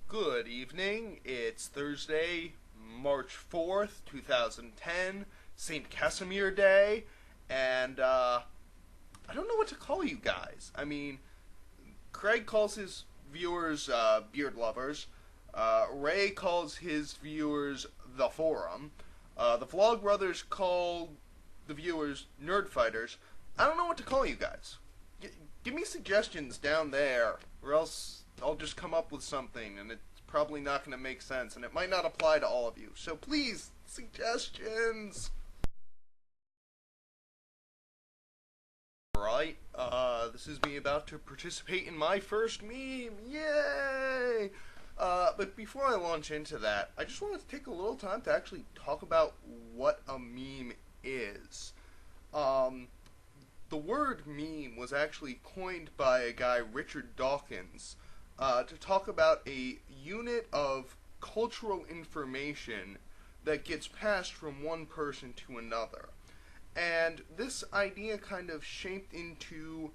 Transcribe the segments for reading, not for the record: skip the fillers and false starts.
Good evening. It's Thursday, March 4th, 2010, St. Casimir Day, and I don't know what to call you guys. I mean, Craig calls his viewers beard lovers, Ray calls his viewers the forum, the Vlog Brothers call the viewers nerd fighters. I don't know what to call you guys. Give me suggestions down there, or else I'll just come up with something, and it's probably not going to make sense, and it might not apply to all of you. So please, suggestions! Alright, this is me about to participate in my first meme. Yay! But before I launch into that, I just wanted to take a little time to actually talk about what a meme is. The word meme was actually coined by a guy, Richard Dawkins, to talk about a unit of cultural information that gets passed from one person to another. And this idea kind of shaped into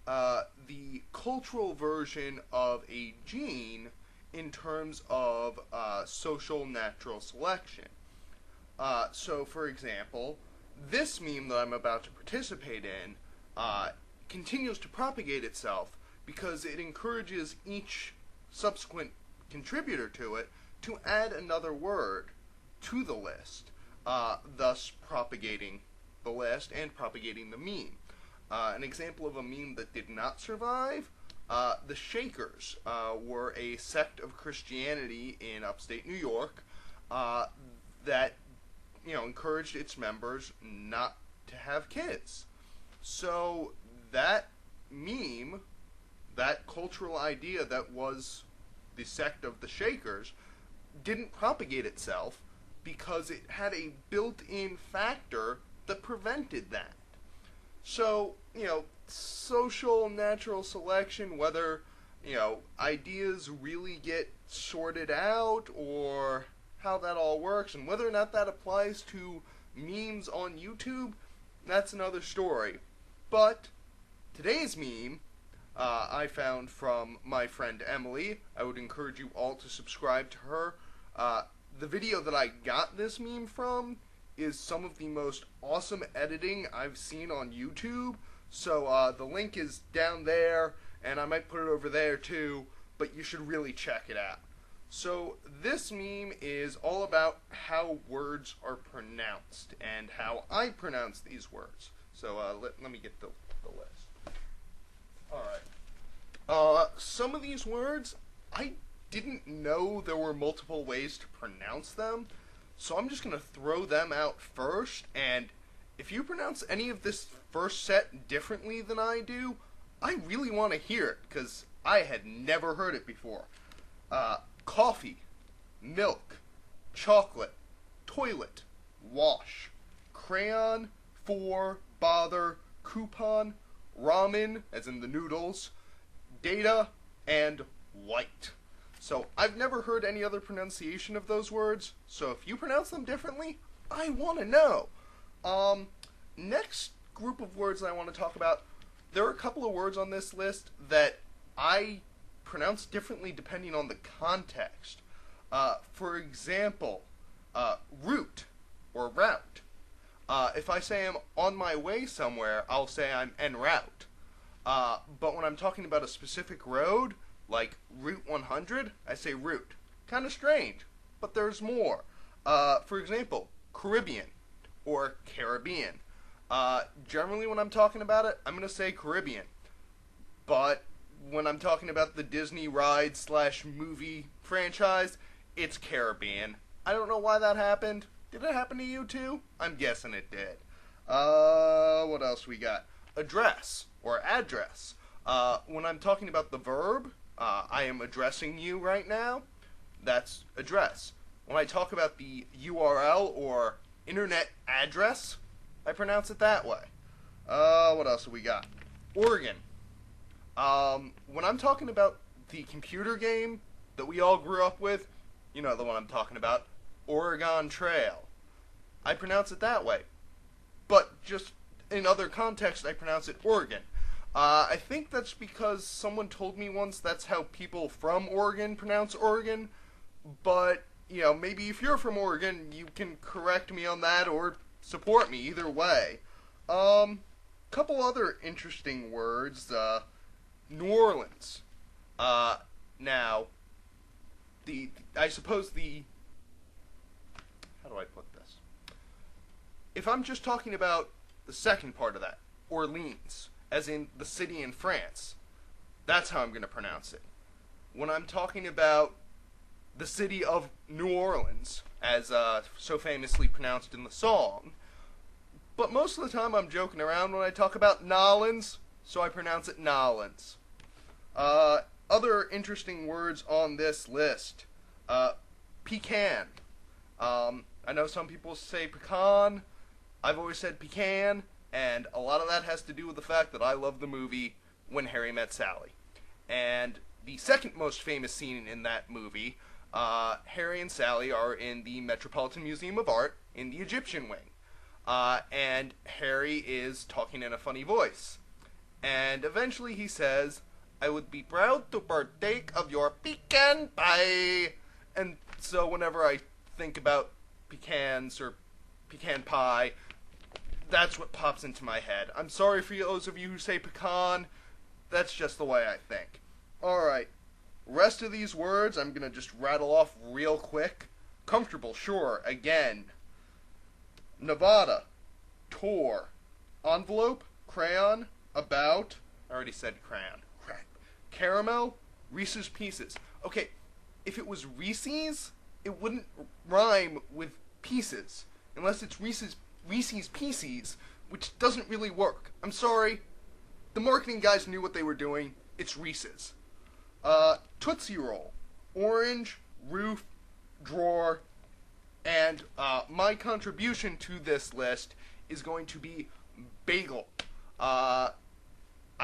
the cultural version of a gene in terms of social natural selection. So, for example, this meme that I'm about to participate in continues to propagate itself because it encourages each subsequent contributor to it to add another word to the list, thus propagating the list and propagating the meme. An example of a meme that did not survive, the Shakers were a sect of Christianity in upstate New York that encouraged its members not to have kids. So that meme, that cultural idea that was the sect of the Shakers, didn't propagate itself because it had a built-in factor that prevented that. So, social natural selection, whether, ideas really get sorted out or how that all works, and whether or not that applies to memes on YouTube, that's another story. But today's meme I found from my friend Emily. I would encourage you all to subscribe to her. The video that I got this meme from is some of the most awesome editing I've seen on YouTube. So the link is down there, and I might put it over there too, but you should really check it out. So this meme is all about how words are pronounced and how I pronounce these words. So let me get the list. Alright. Some of these words, I didn't know there were multiple ways to pronounce them, so I'm just going to throw them out first, and if you pronounce any of this first set differently than I do, I really want to hear it, because I had never heard it before. Coffee, milk, chocolate, toilet, wash, crayon, for, bother, coupon, ramen, as in the noodles, data, and white. So I've never heard any other pronunciation of those words, so if you pronounce them differently, I want to know. Next group of words I want to talk about, there are a couple of words on this list that I pronounce differently depending on the context. For example, route or route. If I say I'm on my way somewhere, I'll say I'm en route. But when I'm talking about a specific road, like Route 100, I say route. Kind of strange, but there's more. For example, Caribbean or Caribbean. Generally when I'm talking about it, I'm going to say Caribbean. But when I'm talking about the Disney ride / movie franchise, it's Caribbean. I don't know why that happened. Did it happen to you too? I'm guessing it did. What else we got? Address or address. When I'm talking about the verb, I am addressing you right now. That's address. When I talk about the URL or internet address, I pronounce it that way. What else have we got? Oregon. When I'm talking about the computer game that we all grew up with, you know the one I'm talking about, Oregon Trail, I pronounce it that way. But just in other contexts, I pronounce it Oregon. I think that's because someone told me once that's how people from Oregon pronounce Oregon, but, maybe if you're from Oregon, you can correct me on that or support me either way. Couple other interesting words, New Orleans. Now, I suppose how do I put this? If I'm just talking about the second part of that, Orleans, as in the city in France, that's how I'm going to pronounce it. When I'm talking about the city of New Orleans, as so famously pronounced in the song, but most of the time I'm joking around when I talk about Nolans, so I pronounce it Nolans. Other interesting words on this list. Pecan. I know some people say pecan. I've always said pecan, and a lot of that has to do with the fact that I love the movie When Harry Met Sally. And the second most famous scene in that movie, Harry and Sally are in the Metropolitan Museum of Art in the Egyptian wing. And Harry is talking in a funny voice. And eventually he says, "I would be proud to partake of your pecan pie." And so whenever I think about pecans or pecan pie, that's what pops into my head. I'm sorry for those of you who say pecan. That's just the way I think. Alright. Rest of these words I'm going to just rattle off real quick. Comfortable, sure, again. Nevada. Tour. Envelope. Crayon. About. I already said crayon. Crap. Caramel. Reese's Pieces. Okay, if it was Reese's, it wouldn't rhyme with pieces. Unless it's Reese's Pieces, which doesn't really work. I'm sorry. The marketing guys knew what they were doing. It's Reese's. Tootsie Roll. Orange, roof, drawer, and my contribution to this list is going to be bagel. I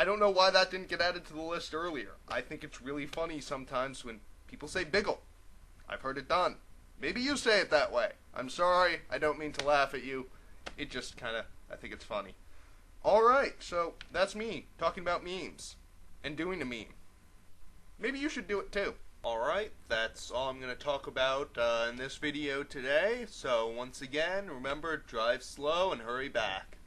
don't know why that didn't get added to the list earlier. I think it's really funny sometimes when people say biggle. I've heard it done. Maybe you say it that way. I'm sorry, I don't mean to laugh at you. It just I think it's funny. Alright, so that's me, talking about memes, and doing a meme. Maybe you should do it too. Alright, that's all I'm going to talk about in this video today. So once again, remember, drive slow and hurry back.